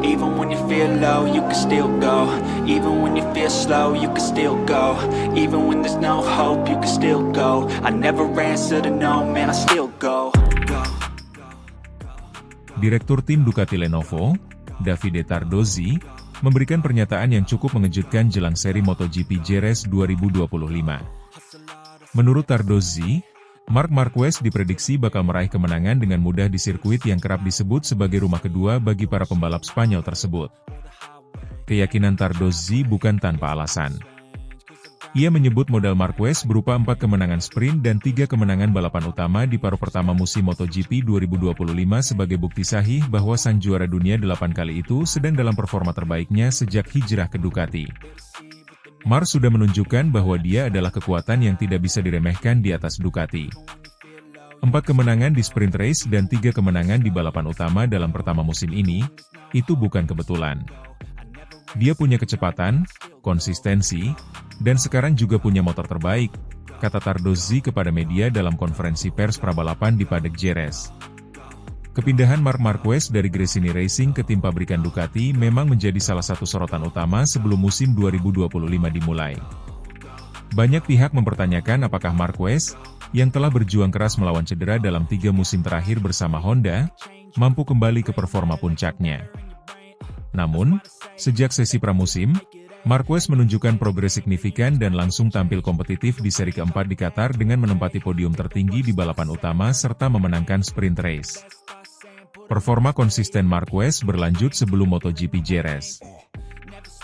Even when you feel low, you can still go. Even when you feel slow, you can still go. Even when there's no hope, you can still go. I never answer to no, man, I still go. Direktur tim Ducati Lenovo, Davide Tardozzi, memberikan pernyataan yang cukup mengejutkan jelang seri MotoGP Jerez 2025. Menurut Tardozzi, Marc Marquez diprediksi bakal meraih kemenangan dengan mudah di sirkuit yang kerap disebut sebagai rumah kedua bagi para pembalap Spanyol tersebut. Keyakinan Tardozzi bukan tanpa alasan. Ia menyebut modal Marquez berupa 4 kemenangan sprint dan 3 kemenangan balapan utama di paruh pertama musim MotoGP 2025 sebagai bukti sahih bahwa sang juara dunia 8 kali itu sedang dalam performa terbaiknya sejak hijrah ke Ducati. Marc sudah menunjukkan bahwa dia adalah kekuatan yang tidak bisa diremehkan di atas Ducati. 4 kemenangan di sprint race dan 3 kemenangan di balapan utama dalam pertama musim ini, itu bukan kebetulan. Dia punya kecepatan, konsistensi, dan sekarang juga punya motor terbaik, kata Tardozzi kepada media dalam konferensi pers prabalapan di paddock Jerez. Kepindahan Marc Marquez dari Gresini Racing ke tim pabrikan Ducati memang menjadi salah satu sorotan utama sebelum musim 2025 dimulai. Banyak pihak mempertanyakan apakah Marquez, yang telah berjuang keras melawan cedera dalam 3 musim terakhir bersama Honda, mampu kembali ke performa puncaknya. Namun, sejak sesi pramusim, Marquez menunjukkan progres signifikan dan langsung tampil kompetitif di seri keempat di Qatar dengan menempati podium tertinggi di balapan utama serta memenangkan sprint race. Performa konsisten Marquez berlanjut sebelum MotoGP Jerez.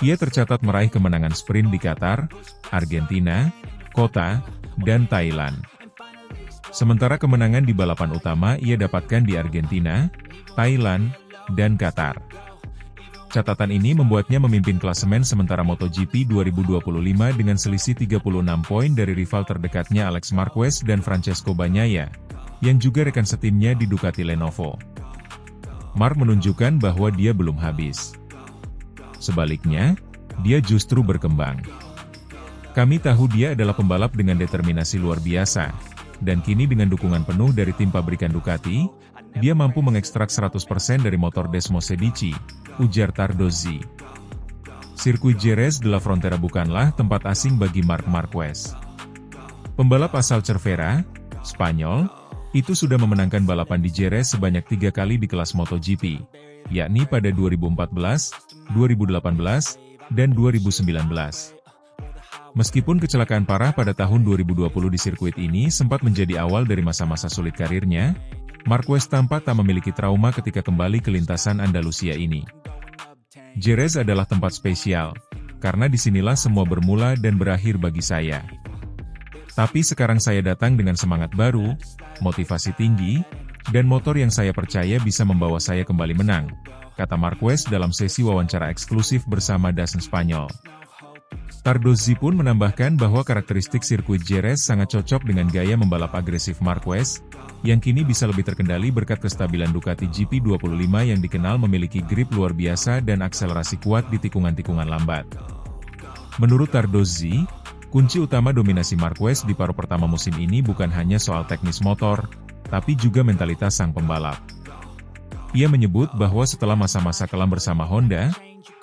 Ia tercatat meraih kemenangan sprint di Qatar, Argentina, Kota, dan Thailand. Sementara kemenangan di balapan utama ia dapatkan di Argentina, Thailand, dan Qatar. Catatan ini membuatnya memimpin klasemen sementara MotoGP 2025 dengan selisih 36 poin dari rival terdekatnya Alex Marquez dan Francesco Bagnaia, yang juga rekan setimnya di Ducati Lenovo. Marc menunjukkan bahwa dia belum habis. Sebaliknya, dia justru berkembang. Kami tahu dia adalah pembalap dengan determinasi luar biasa, dan kini dengan dukungan penuh dari tim pabrikan Ducati, dia mampu mengekstrak 100% dari motor Desmosedici, ujar Tardozzi. Sirkuit Jerez de la Frontera bukanlah tempat asing bagi Marc Marquez. Pembalap asal Cervera, Spanyol, itu sudah memenangkan balapan di Jerez sebanyak 3 kali di kelas MotoGP, yakni pada 2014, 2018, dan 2019. Meskipun kecelakaan parah pada tahun 2020 di sirkuit ini sempat menjadi awal dari masa-masa sulit karirnya, Marquez tampak tak memiliki trauma ketika kembali ke lintasan Andalusia ini. Jerez adalah tempat spesial, karena disinilah semua bermula dan berakhir bagi saya. Tapi sekarang saya datang dengan semangat baru, motivasi tinggi, dan motor yang saya percaya bisa membawa saya kembali menang, kata Marquez dalam sesi wawancara eksklusif bersama DAZN Spanyol. Tardozzi pun menambahkan bahwa karakteristik sirkuit Jerez sangat cocok dengan gaya membalap agresif Marquez, yang kini bisa lebih terkendali berkat kestabilan Ducati GP25 yang dikenal memiliki grip luar biasa dan akselerasi kuat di tikungan-tikungan lambat. Menurut Tardozzi, kunci utama dominasi Marquez di paruh pertama musim ini bukan hanya soal teknis motor, tapi juga mentalitas sang pembalap. Ia menyebut bahwa setelah masa-masa kelam bersama Honda,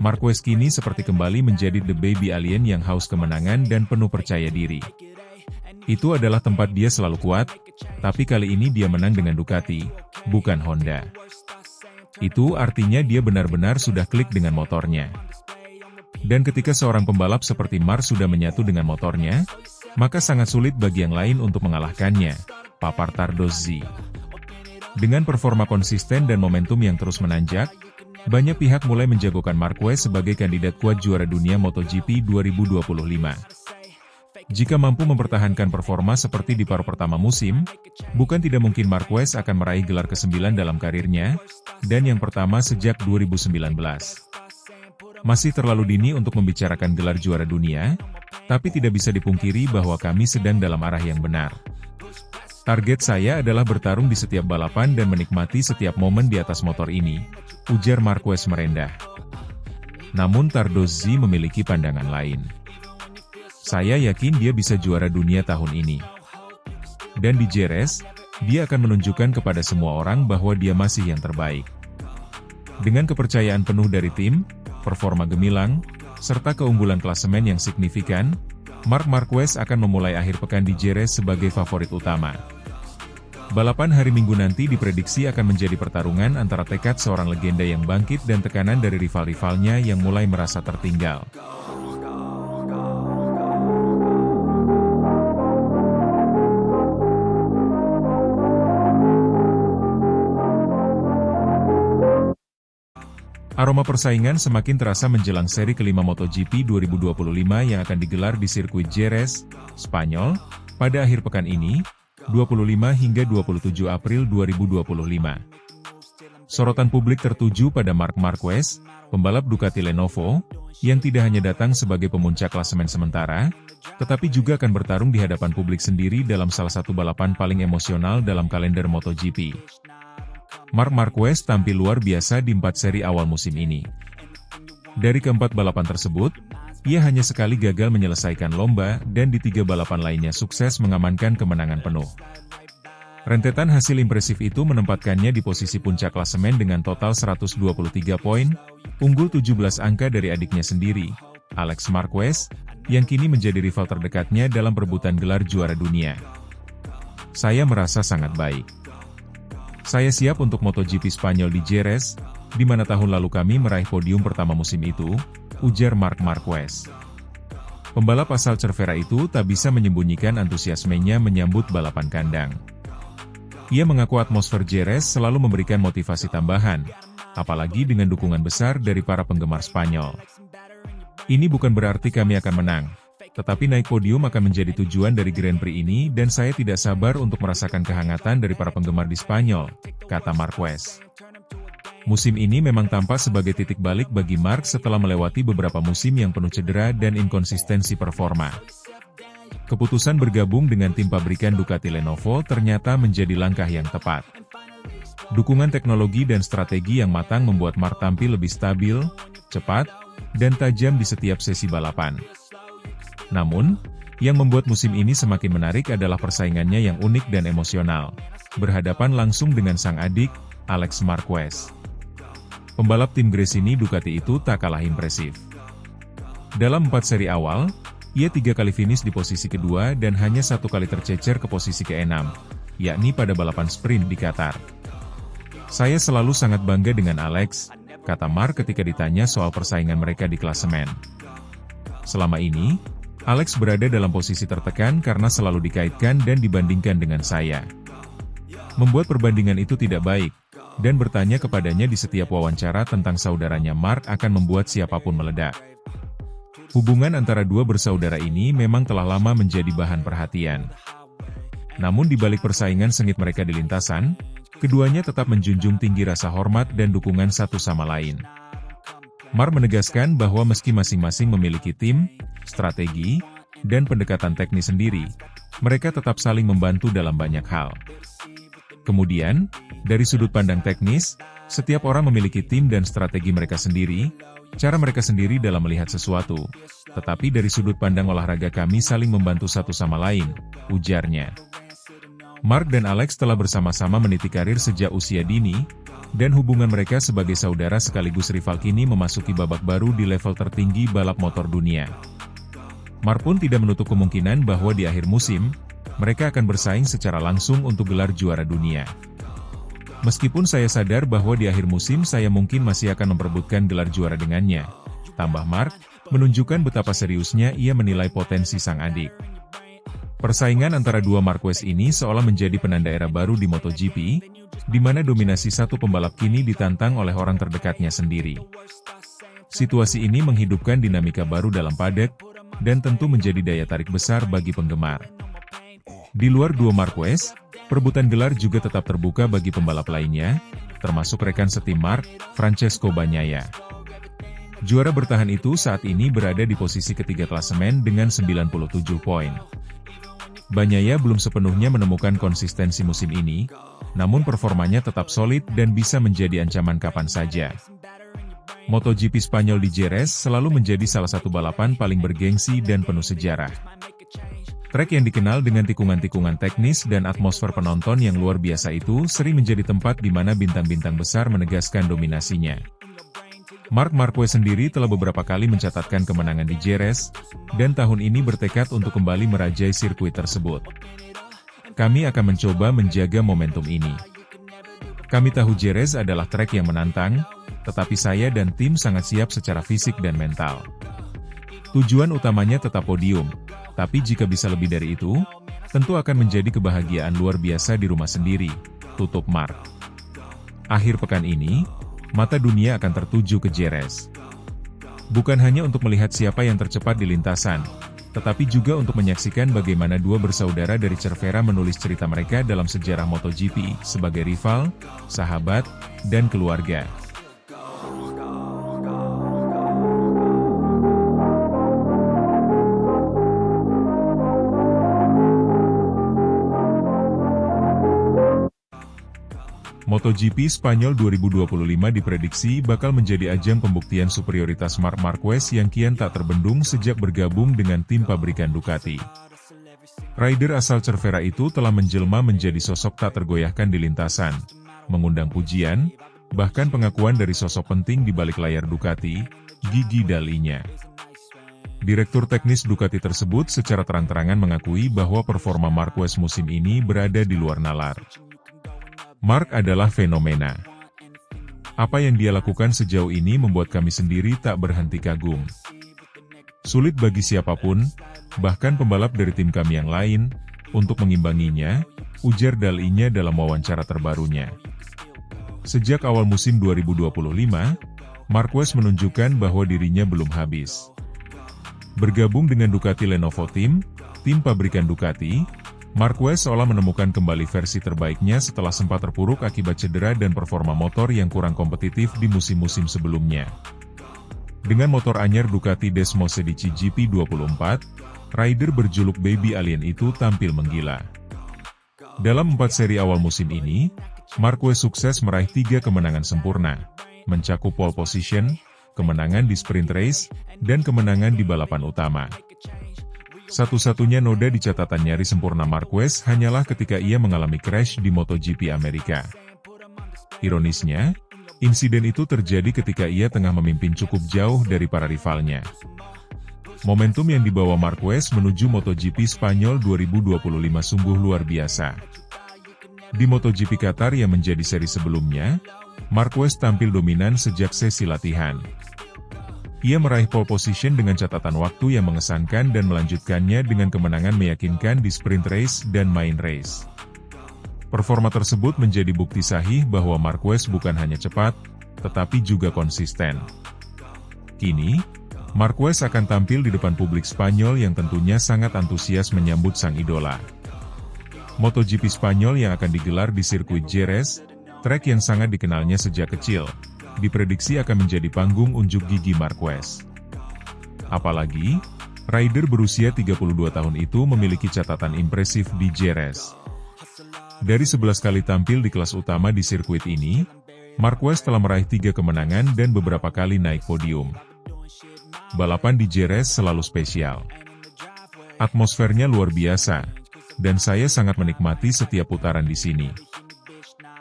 Marquez kini seperti kembali menjadi the baby alien yang haus kemenangan dan penuh percaya diri. Itu adalah tempat dia selalu kuat, tapi kali ini dia menang dengan Ducati, bukan Honda. Itu artinya dia benar-benar sudah klik dengan motornya. Dan ketika seorang pembalap seperti Marc sudah menyatu dengan motornya, maka sangat sulit bagi yang lain untuk mengalahkannya, papar Tardozzi. Dengan performa konsisten dan momentum yang terus menanjak, banyak pihak mulai menjagokan Marquez sebagai kandidat kuat juara dunia MotoGP 2025. Jika mampu mempertahankan performa seperti di paruh pertama musim, bukan tidak mungkin Marquez akan meraih gelar ke-9 dalam karirnya, dan yang pertama sejak 2019. Masih terlalu dini untuk membicarakan gelar juara dunia, tapi tidak bisa dipungkiri bahwa kami sedang dalam arah yang benar. Target saya adalah bertarung di setiap balapan dan menikmati setiap momen di atas motor ini, ujar Marquez merendah. Namun Tardozzi memiliki pandangan lain. Saya yakin dia bisa juara dunia tahun ini. Dan di Jerez, dia akan menunjukkan kepada semua orang bahwa dia masih yang terbaik. Dengan kepercayaan penuh dari tim, performa gemilang, serta keunggulan klasemen yang signifikan, Marc Marquez akan memulai akhir pekan di Jerez sebagai favorit utama. Balapan hari Minggu nanti diprediksi akan menjadi pertarungan antara tekad seorang legenda yang bangkit dan tekanan dari rival-rivalnya yang mulai merasa tertinggal. Aroma persaingan semakin terasa menjelang seri kelima MotoGP 2025 yang akan digelar di sirkuit Jerez, Spanyol, pada akhir pekan ini, 25 hingga 27 April 2025. Sorotan publik tertuju pada Marc Marquez, pembalap Ducati Lenovo, yang tidak hanya datang sebagai pemuncak klasemen sementara, tetapi juga akan bertarung di hadapan publik sendiri dalam salah satu balapan paling emosional dalam kalender MotoGP. Marc Marquez tampil luar biasa di 4 seri awal musim ini. Dari keempat balapan tersebut, ia hanya sekali gagal menyelesaikan lomba dan di 3 balapan lainnya sukses mengamankan kemenangan penuh. Rentetan hasil impresif itu menempatkannya di posisi puncak klasemen dengan total 123 poin, unggul 17 angka dari adiknya sendiri, Alex Marquez, yang kini menjadi rival terdekatnya dalam perebutan gelar juara dunia. Saya merasa sangat baik. Saya siap untuk MotoGP Spanyol di Jerez, di mana tahun lalu kami meraih podium pertama musim itu, ujar Marc Marquez. Pembalap asal Cervera itu tak bisa menyembunyikan antusiasmenya menyambut balapan kandang. Ia mengaku atmosfer Jerez selalu memberikan motivasi tambahan, apalagi dengan dukungan besar dari para penggemar Spanyol. Ini bukan berarti kami akan menang, tetapi naik podium akan menjadi tujuan dari Grand Prix ini dan saya tidak sabar untuk merasakan kehangatan dari para penggemar di Spanyol, kata Marquez. Musim ini memang tampak sebagai titik balik bagi Marc setelah melewati beberapa musim yang penuh cedera dan inkonsistensi performa. Keputusan bergabung dengan tim pabrikan Ducati Lenovo ternyata menjadi langkah yang tepat. Dukungan teknologi dan strategi yang matang membuat Marc tampil lebih stabil, cepat, dan tajam di setiap sesi balapan. Namun, yang membuat musim ini semakin menarik adalah persaingannya yang unik dan emosional, berhadapan langsung dengan sang adik, Alex Marquez. Pembalap tim Gresini Ducati itu tak kalah impresif. Dalam 4 seri awal, ia 3 kali finish di posisi kedua dan hanya 1 kali tercecer ke posisi ke-6, yakni pada balapan sprint di Qatar. Saya selalu sangat bangga dengan Alex, kata Marc ketika ditanya soal persaingan mereka di klasemen. Selama ini, Alex berada dalam posisi tertekan karena selalu dikaitkan dan dibandingkan dengan saya. Membuat perbandingan itu tidak baik, dan bertanya kepadanya di setiap wawancara tentang saudaranya Marc akan membuat siapapun meledak. Hubungan antara dua bersaudara ini memang telah lama menjadi bahan perhatian. Namun di balik persaingan sengit mereka di lintasan, keduanya tetap menjunjung tinggi rasa hormat dan dukungan satu sama lain. Marc menegaskan bahwa meski masing-masing memiliki tim, strategi, dan pendekatan teknis sendiri, mereka tetap saling membantu dalam banyak hal. Kemudian, dari sudut pandang teknis, setiap orang memiliki tim dan strategi mereka sendiri, cara mereka sendiri dalam melihat sesuatu, tetapi dari sudut pandang olahraga kami saling membantu satu sama lain, ujarnya. Marc dan Alex telah bersama-sama meniti karir sejak usia dini, dan hubungan mereka sebagai saudara sekaligus rival kini memasuki babak baru di level tertinggi balap motor dunia. Marc pun tidak menutup kemungkinan bahwa di akhir musim, mereka akan bersaing secara langsung untuk gelar juara dunia. Meskipun saya sadar bahwa di akhir musim saya mungkin masih akan memperebutkan gelar juara dengannya, tambah Marc, menunjukkan betapa seriusnya ia menilai potensi sang adik. Persaingan antara dua Marquez ini seolah menjadi penanda era baru di MotoGP, di mana dominasi satu pembalap kini ditantang oleh orang terdekatnya sendiri. Situasi ini menghidupkan dinamika baru dalam paddock, dan tentu menjadi daya tarik besar bagi penggemar. Di luar dua Marquez, perebutan gelar juga tetap terbuka bagi pembalap lainnya, termasuk rekan setim Marc, Francesco Bagnaia. Juara bertahan itu saat ini berada di posisi ketiga klasemen dengan 97 poin. Bagnaia belum sepenuhnya menemukan konsistensi musim ini, namun performanya tetap solid dan bisa menjadi ancaman kapan saja. MotoGP Spanyol di Jerez selalu menjadi salah satu balapan paling bergengsi dan penuh sejarah. Trek yang dikenal dengan tikungan-tikungan teknis dan atmosfer penonton yang luar biasa itu sering menjadi tempat di mana bintang-bintang besar menegaskan dominasinya. Marc Marquez sendiri telah beberapa kali mencatatkan kemenangan di Jerez, dan tahun ini bertekad untuk kembali merajai sirkuit tersebut. Kami akan mencoba menjaga momentum ini. Kami tahu Jerez adalah trek yang menantang, tetapi saya dan tim sangat siap secara fisik dan mental. Tujuan utamanya tetap podium, tapi jika bisa lebih dari itu, tentu akan menjadi kebahagiaan luar biasa di rumah sendiri, tutup Marc. Akhir pekan ini, mata dunia akan tertuju ke Jerez. Bukan hanya untuk melihat siapa yang tercepat di lintasan, tetapi juga untuk menyaksikan bagaimana dua bersaudara dari Cervera menulis cerita mereka dalam sejarah MotoGP sebagai rival, sahabat, dan keluarga. MotoGP Spanyol 2025 diprediksi bakal menjadi ajang pembuktian superioritas Marc Marquez yang kian tak terbendung sejak bergabung dengan tim pabrikan Ducati. Rider asal Cervera itu telah menjelma menjadi sosok tak tergoyahkan di lintasan, mengundang pujian, bahkan pengakuan dari sosok penting di balik layar Ducati, Gigi Dall'Igna. Direktur teknis Ducati tersebut secara terang-terangan mengakui bahwa performa Marquez musim ini berada di luar nalar. Marc adalah fenomena. Apa yang dia lakukan sejauh ini membuat kami sendiri tak berhenti kagum. Sulit bagi siapapun, bahkan pembalap dari tim kami yang lain, untuk mengimbanginya, ujar Dall'Igna dalam wawancara terbarunya. Sejak awal musim 2025, Marquez menunjukkan bahwa dirinya belum habis. Bergabung dengan Ducati Lenovo Team, tim pabrikan Ducati, Marquez seolah menemukan kembali versi terbaiknya setelah sempat terpuruk akibat cedera dan performa motor yang kurang kompetitif di musim-musim sebelumnya. Dengan motor anyar Ducati Desmosedici GP24, rider berjuluk Baby Alien itu tampil menggila. Dalam 4 seri awal musim ini, Marquez sukses meraih 3 kemenangan sempurna, mencakup pole position, kemenangan di sprint race, dan kemenangan di balapan utama. Satu-satunya noda di catatan nyaris sempurna Marquez hanyalah ketika ia mengalami crash di MotoGP Amerika. Ironisnya, insiden itu terjadi ketika ia tengah memimpin cukup jauh dari para rivalnya. Momentum yang dibawa Marquez menuju MotoGP Spanyol 2025 sungguh luar biasa. Di MotoGP Qatar yang menjadi seri sebelumnya, Marquez tampil dominan sejak sesi latihan. Ia meraih pole position dengan catatan waktu yang mengesankan dan melanjutkannya dengan kemenangan meyakinkan di sprint race dan main race. Performa tersebut menjadi bukti sahih bahwa Marquez bukan hanya cepat, tetapi juga konsisten. Kini, Marquez akan tampil di depan publik Spanyol yang tentunya sangat antusias menyambut sang idola. MotoGP Spanyol yang akan digelar di sirkuit Jerez, trek yang sangat dikenalnya sejak kecil, diprediksi akan menjadi panggung unjuk gigi Marquez. Apalagi, rider berusia 32 tahun itu memiliki catatan impresif di Jerez. Dari 11 kali tampil di kelas utama di sirkuit ini, Marquez telah meraih 3 kemenangan dan beberapa kali naik podium. Balapan di Jerez selalu spesial. Atmosfernya luar biasa, dan saya sangat menikmati setiap putaran di sini.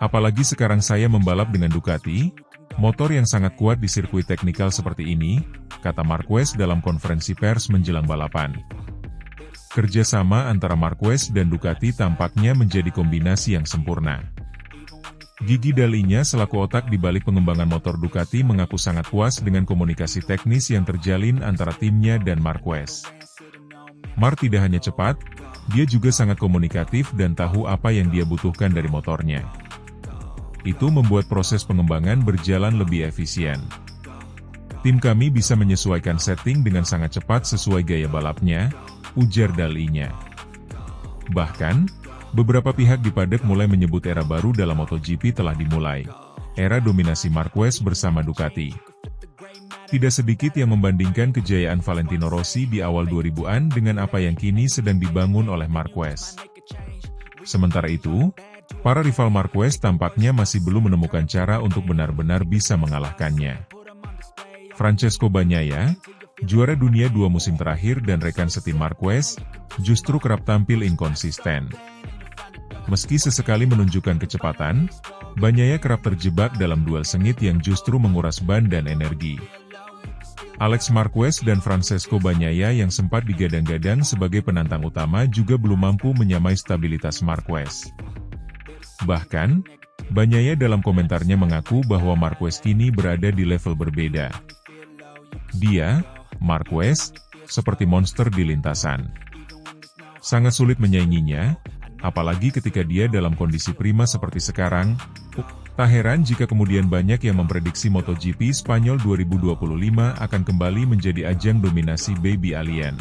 Apalagi sekarang saya membalap dengan Ducati, motor yang sangat kuat di sirkuit teknikal seperti ini, kata Marquez dalam konferensi pers menjelang balapan. Kerjasama antara Marquez dan Ducati tampaknya menjadi kombinasi yang sempurna. Gigi Dall'Igna selaku otak di balik pengembangan motor Ducati mengaku sangat puas dengan komunikasi teknis yang terjalin antara timnya dan Marquez. Marc tidak hanya cepat, dia juga sangat komunikatif dan tahu apa yang dia butuhkan dari motornya. Itu membuat proses pengembangan berjalan lebih efisien. Tim kami bisa menyesuaikan setting dengan sangat cepat sesuai gaya balapnya, ujar Dall'Igna. Bahkan, beberapa pihak di paddock mulai menyebut era baru dalam MotoGP telah dimulai, era dominasi Marquez bersama Ducati. Tidak sedikit yang membandingkan kejayaan Valentino Rossi di awal 2000-an dengan apa yang kini sedang dibangun oleh Marquez. Sementara itu, para rival Marquez tampaknya masih belum menemukan cara untuk benar-benar bisa mengalahkannya. Francesco Bagnaia, Juara dunia 2 musim terakhir dan rekan setim Marquez, justru kerap tampil inkonsisten. Meski sesekali menunjukkan kecepatan, Bagnaia kerap terjebak dalam duel sengit yang justru menguras ban dan energi. Alex Marquez dan Francesco Bagnaia yang sempat digadang-gadang sebagai penantang utama juga belum mampu menyamai stabilitas Marquez. Bahkan, Bagnaia dalam komentarnya mengaku bahwa Marquez kini berada di level berbeda. Dia, Marquez, seperti monster di lintasan. Sangat sulit menyainginya, apalagi ketika dia dalam kondisi prima seperti sekarang. Tak heran jika kemudian banyak yang memprediksi MotoGP Spanyol 2025 akan kembali menjadi ajang dominasi Baby Alien.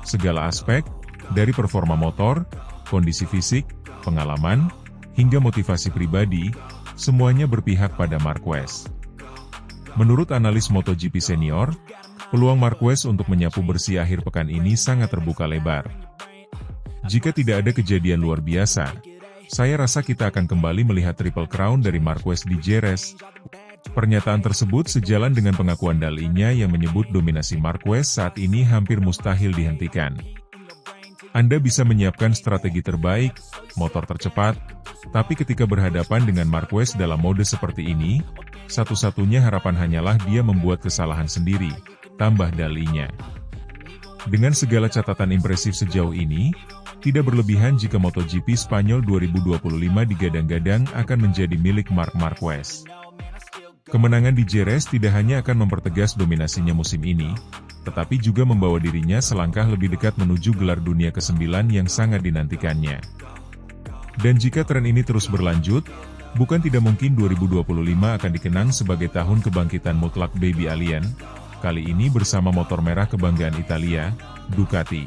Segala aspek, dari performa motor, kondisi fisik, pengalaman, hingga motivasi pribadi, semuanya berpihak pada Marquez. Menurut analis MotoGP senior, peluang Marquez untuk menyapu bersih akhir pekan ini sangat terbuka lebar. Jika tidak ada kejadian luar biasa, saya rasa kita akan kembali melihat Triple Crown dari Marquez di Jerez. Pernyataan tersebut sejalan dengan pengakuan dalinya yang menyebut dominasi Marquez saat ini hampir mustahil dihentikan. Anda bisa menyiapkan strategi terbaik, motor tercepat, tapi ketika berhadapan dengan Marquez dalam mode seperti ini, satu-satunya harapan hanyalah dia membuat kesalahan sendiri, tambah dalinya. Dengan segala catatan impresif sejauh ini, tidak berlebihan jika MotoGP Spanyol 2025 digadang-gadang akan menjadi milik Marc Marquez. Kemenangan di Jerez tidak hanya akan mempertegas dominasinya musim ini, tetapi juga membawa dirinya selangkah lebih dekat menuju gelar dunia ke-9 yang sangat dinantikannya. Dan jika tren ini terus berlanjut, bukan tidak mungkin 2025 akan dikenang sebagai tahun kebangkitan mutlak Baby Alien, kali ini bersama motor merah kebanggaan Italia, Ducati.